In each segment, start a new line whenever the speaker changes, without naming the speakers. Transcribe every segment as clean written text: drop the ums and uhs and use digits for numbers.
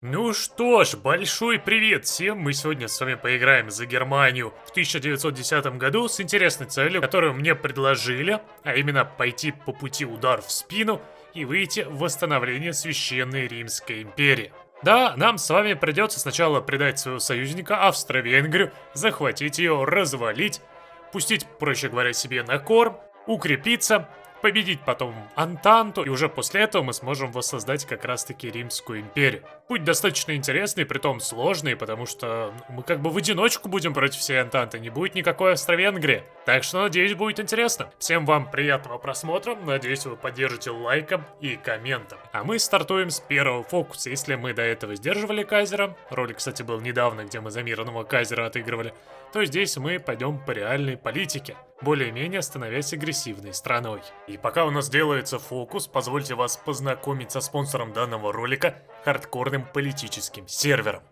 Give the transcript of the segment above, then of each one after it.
Ну что ж, большой привет всем! Мы сегодня с вами поиграем за Германию в 1910 году с интересной целью, которую мне предложили, а именно пойти по пути удар в спину и выйти в восстановление Священной Римской империи. Да, нам с вами придется сначала предать своего союзника Австро-Венгрию, захватить ее, развалить, пустить, проще говоря, себе на корм, укрепиться, победить потом Антанту, и уже после этого мы сможем воссоздать как раз-таки Римскую империю. Путь достаточно интересный, притом сложный, потому что мы как бы в одиночку будем против всей Антанты, не будет никакой Австро-Венгрии. Так что, надеюсь, будет интересно. Всем вам приятного просмотра, надеюсь, вы поддержите лайком и комментом. А мы стартуем с первого фокуса. Если мы до этого сдерживали Кайзера, ролик, кстати, был недавно, где мы за мирного Кайзера отыгрывали, то здесь мы пойдем по реальной политике, более-менее становясь агрессивной страной. И пока у нас делается фокус, позвольте вас познакомить со спонсором данного ролика, хардкорным политическим сервером.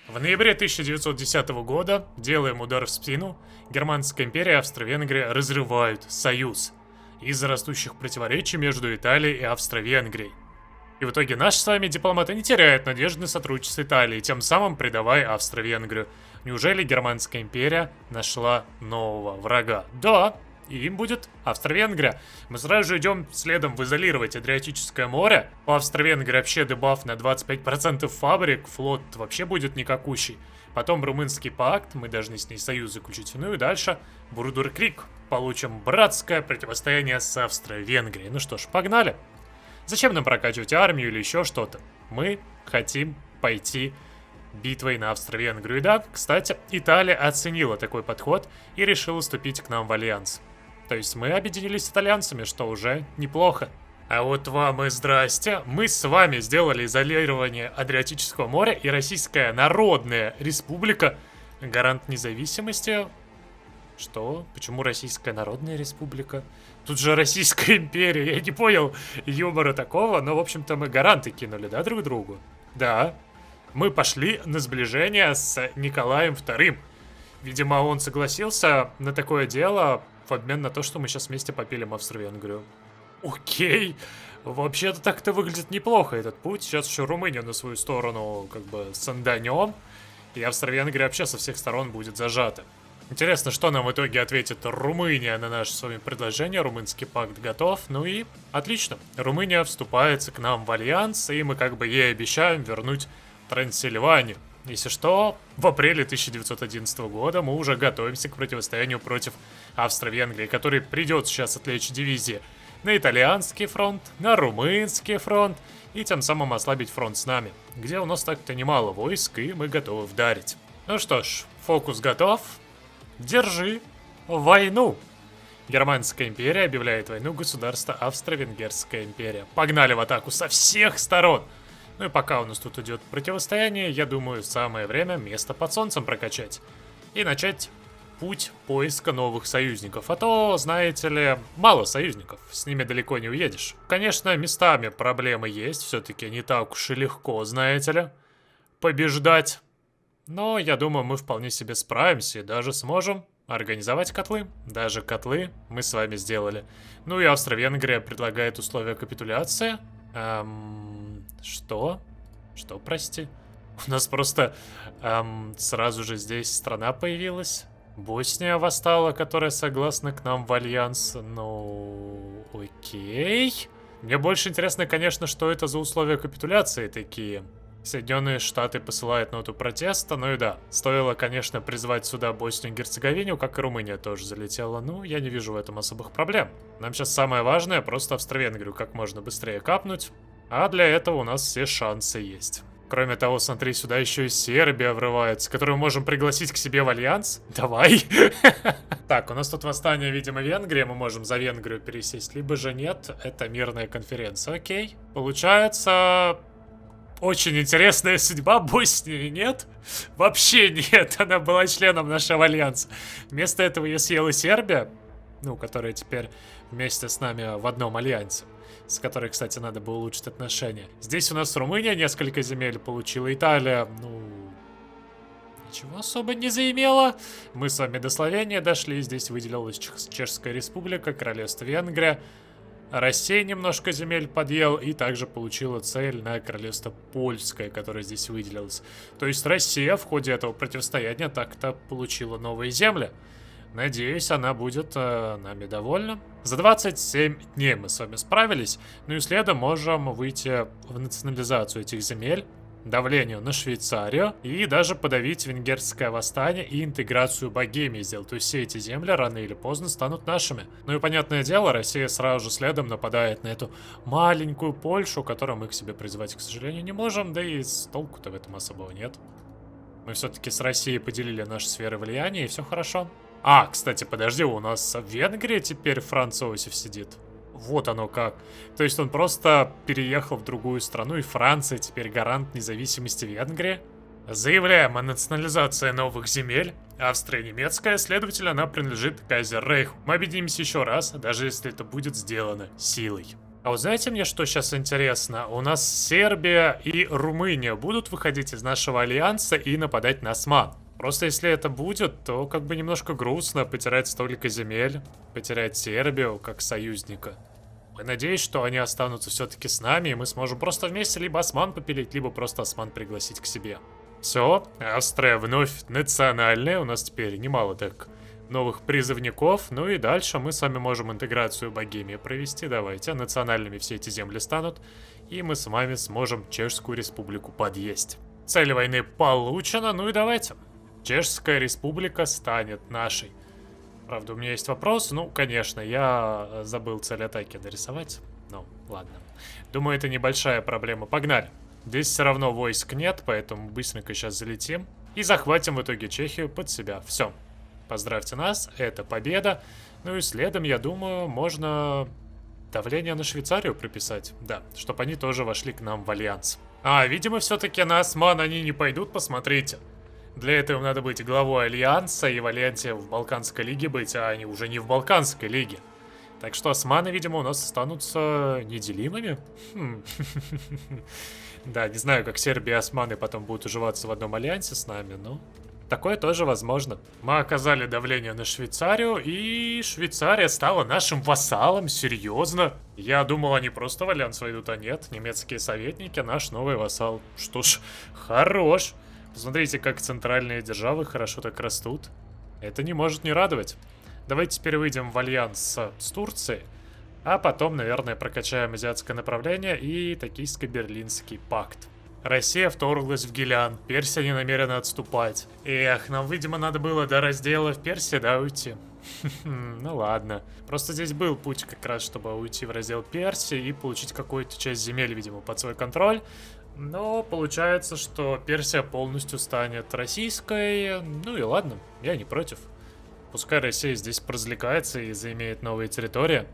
В ноябре 1910 года, делаем удар в спину, Германская империя и Австро-Венгрия разрывают союз из-за растущих противоречий между Италией и Австро-Венгрией. И в итоге наши с вами дипломаты не теряют надежды на сотрудничество с Италией, тем самым предавая Австро-Венгрию. Неужели Германская империя нашла нового врага? Да, и им будет Австро-Венгрия. Мы сразу же идем следом в изолировать Адриатическое море. По Австро-Венгрии вообще дебаф на 25% фабрик, флот вообще будет никакущий. Потом Румынский пакт, мы должны с ней союз заключить. Ну и дальше Бурдур-Крик. Получим братское противостояние с Австро-Венгрией. Ну что ж, погнали. Зачем нам прокачивать армию или еще что-то? Мы хотим пойти битвой на Австро-Венгрию. И да, кстати, Италия оценила такой подход и решила вступить к нам в альянс. То есть мы объединились с итальянцами, что уже неплохо. А вот вам и здрасте. Мы с вами сделали изолирование Адриатического моря, и Российская Народная Республика, гарант независимости. Что? Почему Российская Народная Республика? Тут же Российская империя, я не понял юмора такого, но, в общем-то, мы гаранты кинули, да, друг другу? Да. Мы пошли на сближение с Николаем II. Видимо, он согласился на такое дело в обмен на то, что мы сейчас вместе попилим Австро-Венгрию. Окей. Вообще-то так-то выглядит неплохо этот путь. Сейчас еще Румынию на свою сторону как бы санданем. И Австро-Венгрия вообще со всех сторон будет зажата. Интересно, что нам в итоге ответит Румыния на наше с вами предложение. Румынский пакт готов. Ну и отлично. Румыния вступается к нам в альянс, и мы как бы ей обещаем вернуть Трансильванию. Если что, в апреле 1911 года мы уже готовимся к противостоянию против Австро-Венгрии, который придет сейчас отвлечь дивизии на итальянский фронт, на румынский фронт, и тем самым ослабить фронт с нами, где у нас так-то немало войск, и мы готовы вдарить. Ну что ж, фокус готов. Держи войну. Германская империя объявляет войну государству Австро-Венгерская империя. Погнали в атаку со всех сторон! Ну и пока у нас тут идет противостояние, я думаю, самое время место под солнцем прокачать. И начать путь поиска новых союзников. А то, знаете ли, мало союзников, с ними далеко не уедешь. Конечно, местами проблемы есть, все-таки не так уж и легко, знаете ли, побеждать. Но я думаю, мы вполне себе справимся и даже сможем организовать котлы. Даже котлы мы с вами сделали. Ну и Австро-Венгрия предлагает условия капитуляции. Что? Что, прости? У нас просто сразу же здесь страна появилась. Босния восстала, которая согласна к нам в альянс. Ну, окей. Мне больше интересно, конечно, что это за условия капитуляции такие. Соединенные Штаты посылают ноту протеста, ну и да, стоило, конечно, призвать сюда Боснию и Герцеговину, как и Румыния тоже залетела, ну, я не вижу в этом особых проблем. Нам сейчас самое важное, просто Австро-Венгрию как можно быстрее капнуть, а для этого у нас все шансы есть. Кроме того, смотри, сюда еще и Сербия врывается, которую мы можем пригласить к себе в альянс. Давай. Так, у нас тут восстание, видимо, Венгрия, мы можем за Венгрию пересесть, либо же нет, это мирная конференция, окей. Получается... Очень интересная судьба Боснии, нет? Вообще нет, она была членом нашего альянса. Вместо этого ее съела Сербия, ну, которая теперь вместе с нами в одном альянсе, с которой, кстати, надо бы улучшить отношения. Здесь у нас Румыния несколько земель получила, Италия, ну, ничего особо не заимела. Мы с вами до Словении дошли, здесь выделилась Чешская Республика, Королевство Венгрия. Россия немножко земель подъел и также получила цель на королевство Польское, которое здесь выделилось. То есть Россия в ходе этого противостояния так-то получила новые земли. Надеюсь, она будет нами довольна. За 27 дней мы с вами справились, ну и следом можем выйти в национализацию этих земель, давлению на Швейцарию и даже подавить венгерское восстание и интеграцию Богемии сделать. То есть все эти земли рано или поздно станут нашими. Ну и понятное дело, Россия сразу же следом нападает на эту маленькую Польшу, которую мы к себе призывать, к сожалению, не можем, да и толку-то в этом особого нет. Мы все-таки с Россией поделили наши сферы влияния, и все хорошо. А, кстати, подожди, у нас в Венгрии теперь Франц Иосиф сидит. Вот оно как. То есть он просто переехал в другую страну, и Франция теперь гарант независимости Венгрии. Заявляем о национализации новых земель. Австрия немецкая, следовательно, она принадлежит Кайзер-Рейху. Мы объединимся еще раз, даже если это будет сделано силой. А вот знаете мне, что сейчас интересно? У нас Сербия и Румыния будут выходить из нашего альянса и нападать на Осман. Просто если это будет, то как бы немножко грустно потерять столько земель, потерять Сербию как союзника. Я надеюсь, что они останутся все-таки с нами, и мы сможем просто вместе либо Осман попилить, либо просто Осман пригласить к себе. Все, Австрия вновь национальная, у нас теперь немало так новых призывников, ну и дальше мы с вами можем интеграцию Богемии провести, давайте, национальными все эти земли станут, и мы с вами сможем Чешскую Республику подъесть. Цель войны получена, ну и давайте. Чешская Республика станет нашей. Правда, у меня есть вопрос. Ну, конечно, я забыл цель атаки нарисовать. Ну, ладно. Думаю, это небольшая проблема. Погнали. Здесь все равно войск нет, поэтому быстренько сейчас залетим. И захватим в итоге Чехию под себя. Все. Поздравьте нас, это победа. Ну и следом, я думаю, можно давление на Швейцарию прописать. Да, чтобы они тоже вошли к нам в альянс. А, видимо, все-таки на Осман они не пойдут, посмотрите. Для этого надо быть главой альянса и в альянсе в Балканской лиге быть, а они уже не в Балканской лиге. Так что османы, видимо, у нас останутся неделимыми. Да, не знаю, как Сербия и османы потом будут уживаться в одном альянсе с нами, но такое тоже возможно. Мы оказали давление на Швейцарию, и Швейцария стала нашим вассалом, серьезно. Я думал, они просто в альянс войдут, а нет. Немецкие советники, наш новый вассал. Что ж, хорош. Посмотрите, как центральные державы хорошо так растут. Это не может не радовать. Давайте теперь выйдем в альянс с Турцией. А потом, наверное, прокачаем азиатское направление и Токийско-Берлинский пакт. Россия вторглась в Гилян. Персия не намерена отступать. Эх, нам, видимо, надо было до раздела в Персии, да, уйти. Ну ладно. Просто здесь был путь как раз, чтобы уйти в раздел Персии и получить какую-то часть земель, видимо, под свой контроль. Но получается, что Персия полностью станет российской. Ну и ладно, я не против. Пускай Россия здесь развлекается и заимеет новые территории.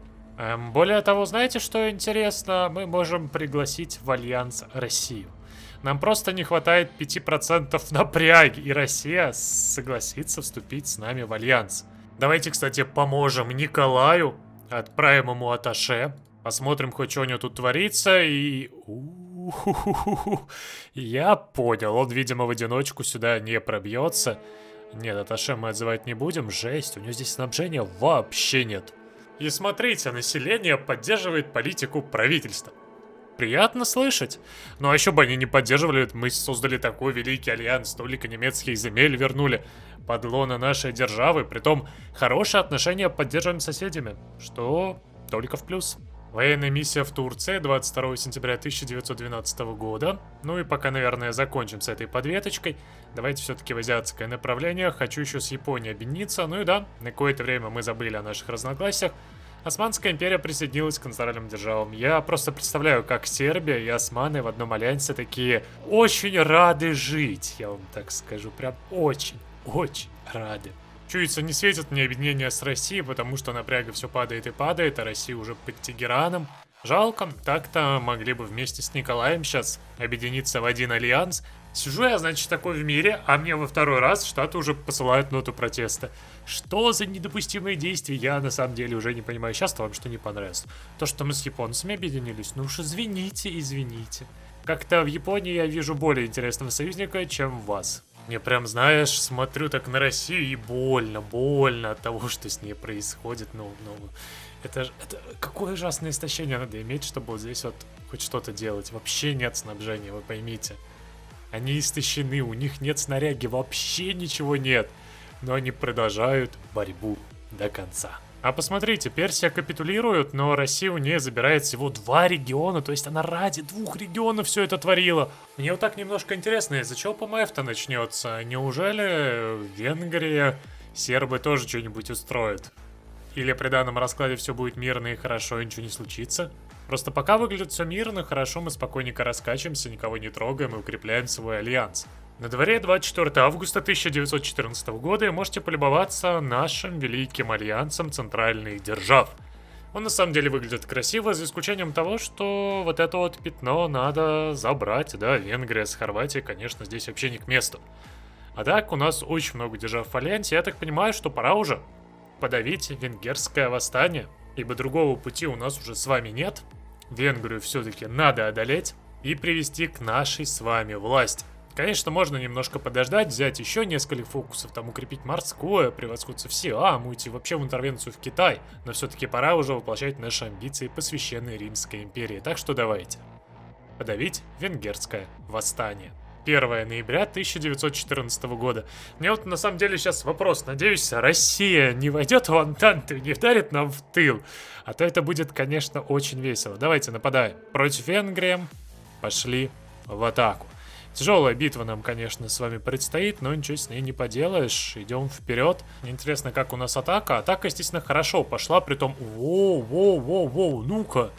Более того, знаете, что интересно? Мы можем пригласить в Альянс Россию. Нам просто не хватает 5% напряги, и Россия согласится вступить с нами в Альянс. Давайте, кстати, поможем Николаю, отправим ему атташе, посмотрим, хоть что у него тут творится, и... Я понял, он, видимо, в одиночку сюда не пробьется. Нет, атташе мы отзывать не будем, жесть, у него здесь снабжения вообще нет. И смотрите, население поддерживает политику правительства. Приятно слышать. Ну а еще бы они не поддерживали, мы создали такой великий альянс, столько немецких земель вернули под лоно нашей державы, притом хорошие отношения поддерживаем с соседями, что только в плюс. Военная миссия в Турции 22 сентября 1912 года. Ну и пока, наверное, закончим с этой подветочкой. Давайте все-таки в азиатское направление. Хочу еще с Японией объединиться. Ну и да, на какое-то время мы забыли о наших разногласиях. Османская империя присоединилась к континентальным державам. Я просто представляю, как Сербия и османы в одном альянсе такие очень рады жить, я вам так скажу. Прям очень рады. Чуется, не светит мне объединение с Россией, потому что напряга все падает и падает, а Россия уже под Тегераном. Жалко, так-то могли бы вместе с Николаем сейчас объединиться в один альянс. Сижу я, значит, такой в мире, а мне во второй раз Штаты уже посылают ноту протеста. Что за недопустимые действия, я на самом деле уже не понимаю. Сейчас-то вам что не понравилось? То, что мы с японцами объединились? Ну уж извините. Как-то в Японии я вижу более интересного союзника, чем в вас. Мне прям, знаешь, смотрю так на Россию и больно от того, что с ней происходит. Это какое ужасное истощение надо иметь, чтобы вот здесь вот хоть что-то делать. Вообще нет снабжения, вы поймите. Они истощены, у них нет снаряги, вообще ничего нет. Но они продолжают борьбу до конца. А посмотрите, Персия капитулирует, но Россия у нее забирает всего 2 региона, то есть она ради 2 регионов все это творила. Мне вот так немножко интересно, из-за чего ПМФ-то начнется? Неужели Венгрия, сербы тоже что-нибудь устроят? Или при данном раскладе все будет мирно и хорошо, и ничего не случится? Просто пока выглядит все мирно, хорошо, мы спокойненько раскачиваемся, никого не трогаем и укрепляем свой альянс. На дворе 24 августа 1914 года и можете полюбоваться нашим великим альянсом центральных держав. Он на самом деле выглядит красиво, за исключением того, что вот это вот пятно надо забрать, да, Венгрия с Хорватией, конечно, здесь вообще не к месту. А так, у нас очень много держав в альянсе, я так понимаю, что пора уже подавить венгерское восстание, ибо другого пути у нас уже с вами нет. Венгрию все-таки надо одолеть и привести к нашей с вами власти. Конечно, можно немножко подождать, взять еще несколько фокусов, там укрепить морское превосходство в Сиам, уйти вообще в интервенцию в Китай, но все-таки пора уже воплощать наши амбиции по Священной Римской империи. Так что давайте. Подавить венгерское восстание. 1 ноября 1914 года. Мне вот на самом деле сейчас вопрос. Надеюсь, Россия не войдет в Антанту и не вдарит нам в тыл. А то это будет, конечно, очень весело. Давайте нападаем. Против Венгрии пошли в атаку. Тяжелая битва нам, конечно, с вами предстоит, но ничего с ней не поделаешь. Идем вперед. Мне интересно, как у нас атака. Атака, естественно, хорошо пошла, притом... Воу, ну-ка.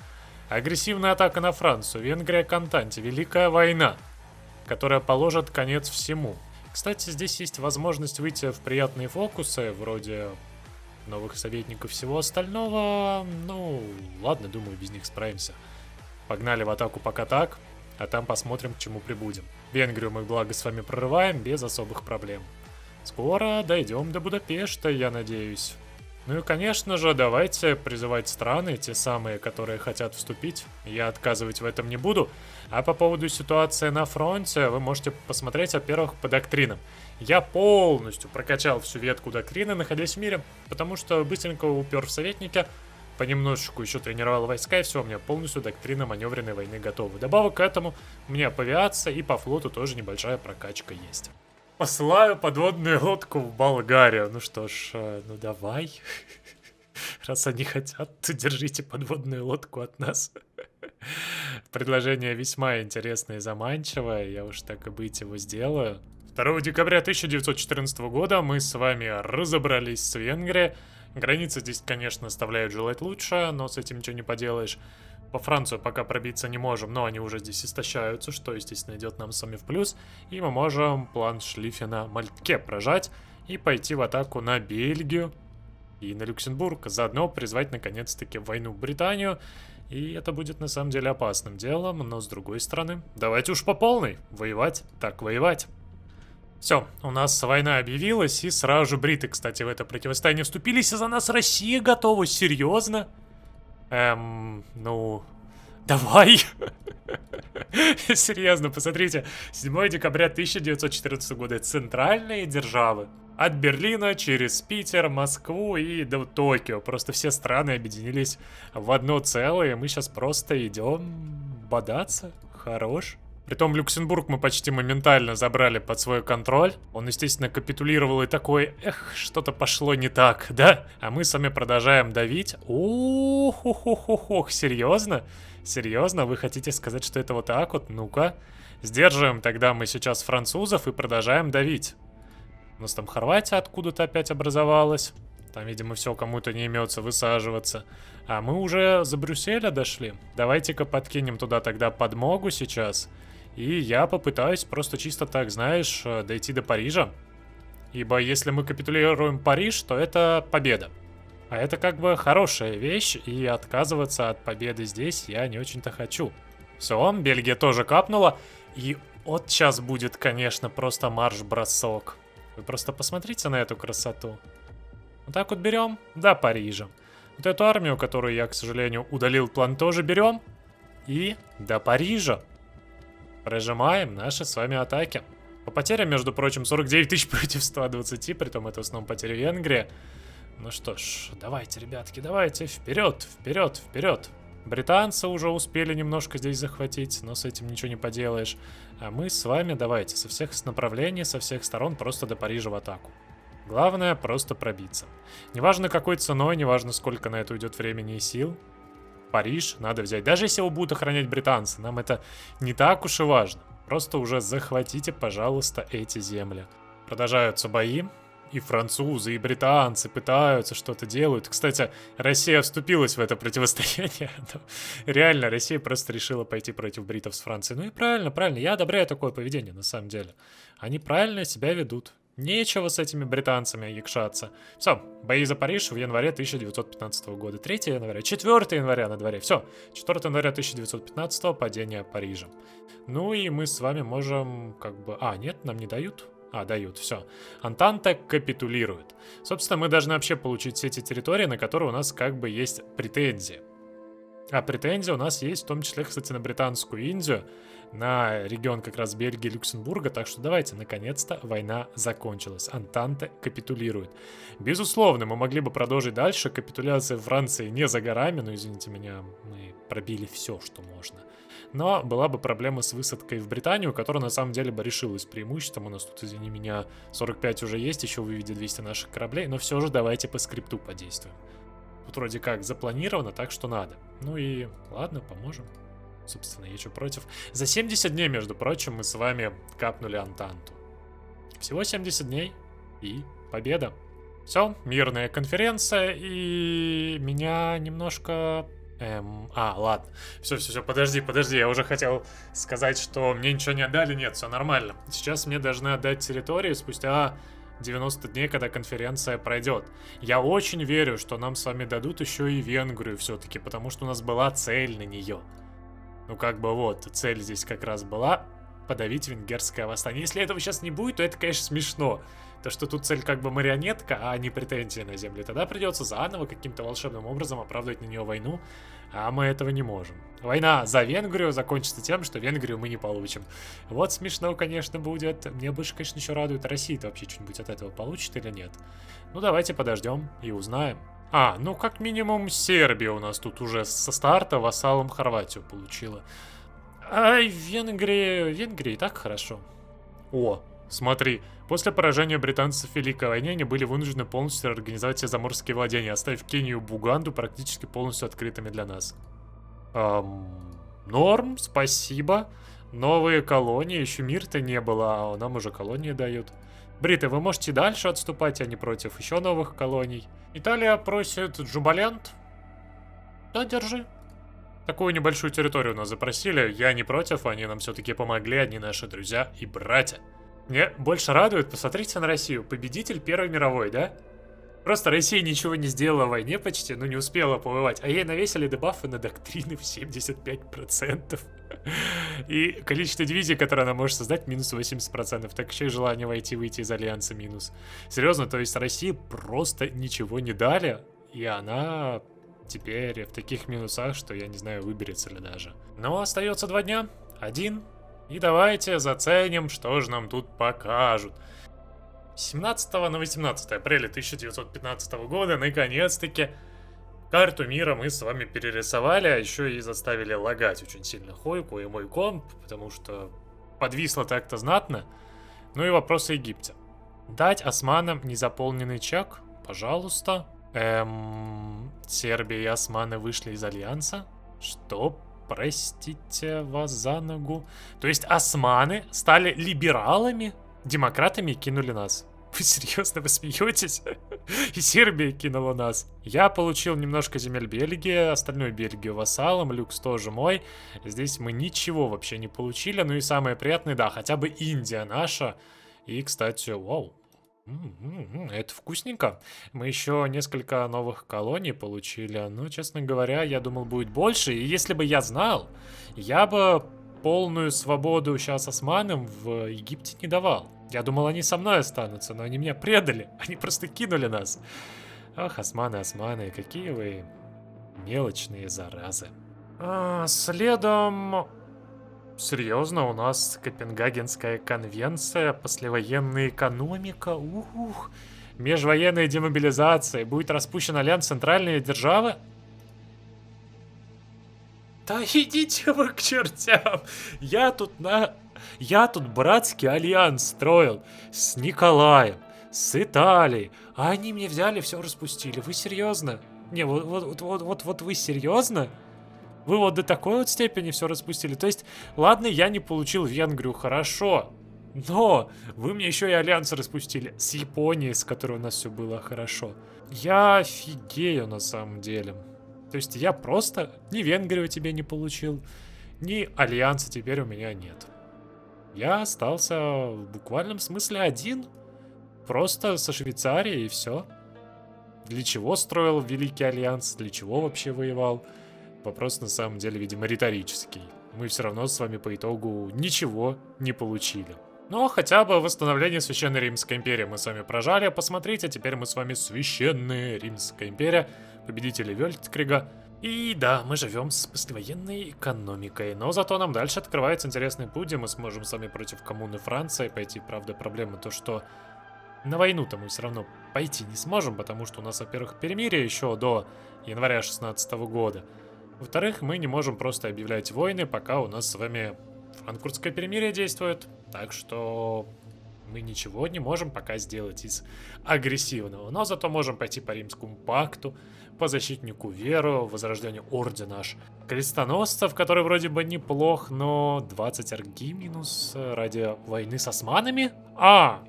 Агрессивная атака на Францию. Венгрия к Антанте. Великая война, которая положит конец всему. Кстати, здесь есть возможность выйти в приятные фокусы, вроде новых советников и всего остального. Ну, ладно, думаю, без них справимся. Погнали в атаку пока так, а там посмотрим, к чему прибудем. Венгрию мы, благо, с вами прорываем без особых проблем. Скоро дойдем до Будапешта, я надеюсь. Ну и, конечно же, давайте призывать страны, те самые, которые хотят вступить. Я отказывать в этом не буду. А по поводу ситуации на фронте, вы можете посмотреть, во-первых, по доктринам. Я полностью прокачал всю ветку доктрины, находясь в мире, потому что быстренько упер в советники, понемножечку еще тренировал войска, и все, у меня полностью доктрина маневренной войны готова. Добавок к этому, у меня по авиации и по флоту тоже небольшая прокачка есть. Посылаю подводную лодку в Болгарию. Ну что ж, ну давай. Раз они хотят, то держите подводную лодку от нас. Предложение весьма интересное и заманчивое. Я уж так и быть его сделаю. 2 декабря 1914 года мы с вами разобрались с Венгрией. Границы здесь, конечно, оставляют желать лучше, но с этим ничего не поделаешь. По Францию пока пробиться не можем, но они уже здесь истощаются, что, естественно, идет нам с вами в плюс. И мы можем план Шлиффена Мальтке прожать и пойти в атаку на Бельгию и на Люксембург. Заодно призвать наконец-таки войну в Британию. И это будет на самом деле опасным делом, но с другой стороны, давайте уж по полной. Воевать, так воевать. Все, у нас война объявилась, и сразу же бриты, кстати, в это противостояние вступились, и за нас Россия готова, серьезно? Ну... Давай! Серьезно, посмотрите. 7 декабря 1914 года. Центральные державы. От Берлина через Питер, Москву и до Токио. Просто все страны объединились в одно целое. Мы сейчас просто идем бодаться. Хорош. Притом Люксембург мы почти моментально забрали под свой контроль. Он, естественно, капитулировал и такой, эх, что-то пошло не так, да? А мы с вами продолжаем давить. Ох, серьезно? Серьезно? Вы хотите сказать, что это вот так вот? Ну-ка. Сдерживаем тогда мы сейчас французов и продолжаем давить. У нас там Хорватия откуда-то опять образовалась. Там, видимо, все кому-то не имется высаживаться. А мы уже за Брюсселя дошли. Давайте-ка подкинем туда тогда подмогу сейчас. И я попытаюсь просто чисто так, знаешь, дойти до Парижа. Ибо если мы капитулируем Париж, то это победа. А это как бы хорошая вещь, и отказываться от победы здесь я не очень-то хочу. Все, Бельгия тоже капнула. И вот сейчас будет, конечно, просто марш-бросок. Вы просто посмотрите на эту красоту. Вот так вот берем до Парижа. Вот эту армию, которую я, к сожалению, удалил план, тоже берем. И до Парижа. Прожимаем наши с вами атаки. По потерям, между прочим, 49 тысяч против 120, притом это в основном потери Венгрии. Ну что ж, давайте, ребятки, давайте, вперед, вперед, вперед. Британцы уже успели немножко здесь захватить, но с этим ничего не поделаешь. А мы с вами, давайте, со всех направлений, со всех сторон просто до Парижа в атаку. Главное просто пробиться. Неважно какой ценой, неважно сколько на это уйдет времени и сил. Париж надо взять. Даже если его будут охранять британцы, нам это не так уж и важно. Просто уже захватите, пожалуйста, эти земли. Продолжаются бои. И французы, и британцы пытаются, что-то делают. Кстати, Россия вступилась в это противостояние. Реально, Россия просто решила пойти против бритов с Францией. Ну и правильно, правильно. Я одобряю такое поведение, на самом деле. Они правильно себя ведут. Нечего с этими британцами якшаться. Все, бои за Париж в январе 1915 года. 3 января, 4 января на дворе. Все, 4 января 1915 падение Парижа. Ну и мы с вами можем как бы... А, нет, нам не дают. А, дают, все. Антанта капитулирует. Собственно, мы должны вообще получить все эти территории, на которые у нас как бы есть претензии. А претензии у нас есть в том числе, кстати, на Британскую Индию, на регион как раз Бельгии, Люксембурга. Так что давайте, наконец-то война закончилась. Антанта капитулирует. Безусловно, мы могли бы продолжить дальше. Капитуляция Франции не за горами, но, извините меня, мы пробили все, что можно. Но была бы проблема с высадкой в Британию, которая на самом деле бы решилась преимуществом. У нас тут, извини меня, 45 уже есть, еще выведет 200 наших кораблей. Но все же давайте по скрипту подействуем. Тут вроде как запланировано, так что надо. Ну и ладно, поможем. Собственно, я что против. За 70 дней, между прочим, мы с вами капнули Антанту. Всего 70 дней и победа. Все, мирная конференция, и меня немножко... ладно. Все, подожди, я уже хотел сказать, что мне ничего не отдали. Нет, все нормально. Сейчас мне должны отдать территории спустя 90 дней, когда конференция пройдет. Я очень верю, что нам с вами дадут еще и Венгрию все-таки, потому что у нас была цель на нее. Ну как бы вот, цель здесь как раз была подавить венгерское восстание. Если этого сейчас не будет, то это, конечно, смешно. То, что тут цель как бы марионетка, а не претензия на землю. Тогда придется заново каким-то волшебным образом оправдывать на нее войну, а мы этого не можем. Война за Венгрию закончится тем, что Венгрию мы не получим. Вот смешно, конечно, будет. Мне больше, конечно, еще радует, Россия-то вообще что-нибудь от этого получит или нет. Ну, давайте подождем и узнаем. Ну, как минимум, Сербия у нас тут уже со старта вассалом Хорватию получила. Ай, Венгрия и так хорошо. О, смотри, после поражения британцев в Великой войне они были вынуждены полностью организовать все заморские владения, оставив Кению и Буганду практически полностью открытыми для нас. Норм, спасибо. Новые колонии, еще мир-то не было, а нам уже колонии дают. Бриты, вы можете дальше отступать, а не против еще новых колоний. Италия просит Джубалент. Да, держи. Такую небольшую территорию у нас запросили, я не против, они нам все-таки помогли, они наши друзья и братья. Мне больше радует, посмотрите на Россию, победитель Первой мировой, да? Просто Россия ничего не сделала в войне почти, ну не успела повоевать, а ей навесили дебафы на доктрины в 75%. И количество дивизий, которые она может создать, минус 80%. Так еще и желание выйти из Альянса минус. Серьезно, то есть России просто ничего не дали, и она теперь в таких минусах, что я не знаю, выберется ли даже. Но остается 2 дня, 1. И давайте заценим, что же нам тут покажут. 17 на 18 апреля 1915 года наконец-таки карту мира мы с вами перерисовали, а еще и заставили лагать очень сильно Хойку и мой комп, потому что подвисло так-то знатно. Ну и вопрос о Египте. Дать османам незаполненный чек? Пожалуйста. Сербия и османы вышли из альянса? Что? Простите вас за ногу. То есть османы стали либералами? Демократами кинули нас. Вы серьезно, вы смеетесь? И Сербия кинула нас. Я получил немножко земель Бельгии, остальную Бельгию вассалом, люкс тоже мой. Здесь мы ничего вообще не получили. Ну и самое приятное, да, хотя бы Индия наша. И, кстати, вау. Это вкусненько. Мы еще несколько новых колоний получили. Ну, честно говоря, я думал, будет больше. И если бы я знал, я бы полную свободу сейчас османам в Египте не давал. Я думал, они со мной останутся, но они меня предали. Они просто кинули нас. Ах, османы, какие вы мелочные заразы. Следом... Серьезно, у нас Копенгагенская конвенция, послевоенная экономика, межвоенная демобилизация, будет распущен альянс центральной державы. Да идите вы к чертям! Я тут братский альянс строил с Николаем, с Италией, а они мне взяли, все распустили. Вы серьезно? Не, вот вы серьезно? Вы вот до такой вот степени все распустили. То есть, ладно, я не получил Венгрию, хорошо. Но вы мне еще и альянс распустили с Японией, с которой у нас все было хорошо. Я офигею на самом деле. То есть я просто ни Венгрию тебе не получил, ни альянса теперь у меня нет. Я остался в буквальном смысле один. Просто со Швейцарией и все. Для чего строил Великий Альянс? Для чего вообще воевал? Вопрос на самом деле, видимо, риторический. Мы все равно с вами по итогу ничего не получили. Но хотя бы восстановление Священной Римской империи мы с вами прожали. Посмотрите, теперь мы с вами Священная Римская империя, победители Вельткрига. И да, мы живем с послевоенной экономикой. Но зато нам дальше открывается интересный путь, где мы сможем с вами против коммуны Франции пойти. Правда, проблема то, что на войну-то мы все равно пойти не сможем, потому что у нас, во-первых, перемирие еще до января 2016 года. Во-вторых, мы не можем просто объявлять войны, пока у нас с вами франкфуртское перемирие действует. Так что мы ничего не можем пока сделать из агрессивного. Но зато можем пойти по Римскому пакту, по защитнику веры, возрождению ордена аж крестоносцев, который вроде бы неплох, но 20 арги минус ради войны с османами.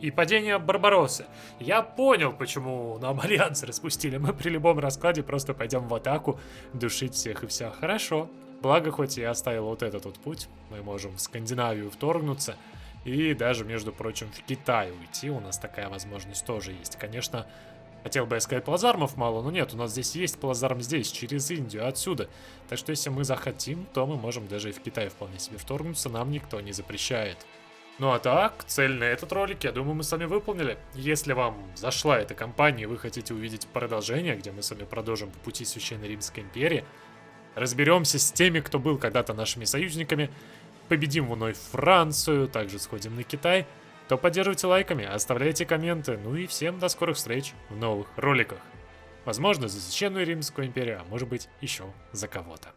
И падение Барбароссы. Я понял, почему нам альянс распустили. Мы при любом раскладе просто пойдем в атаку, душить всех и вся. Хорошо. Благо, хоть я оставил вот этот вот путь, мы можем в Скандинавию вторгнуться и даже, между прочим, в Китай уйти. У нас такая возможность тоже есть. Конечно, хотел бы я сказать, плацдармов мало, но нет, у нас здесь есть плацдарм здесь, через Индию, отсюда. Так что, если мы захотим, то мы можем даже и в Китай вполне себе вторгнуться, нам никто не запрещает. Ну а так, цель на этот ролик, я думаю, мы с вами выполнили. Если вам зашла эта кампания и вы хотите увидеть продолжение, где мы с вами продолжим по пути Священной Римской империи, разберемся с теми, кто был когда-то нашими союзниками, победим вновь Францию, также сходим на Китай, то поддерживайте лайками, оставляйте комменты, ну и всем до скорых встреч в новых роликах. Возможно, за Священную Римскую империю, а может быть еще за кого-то.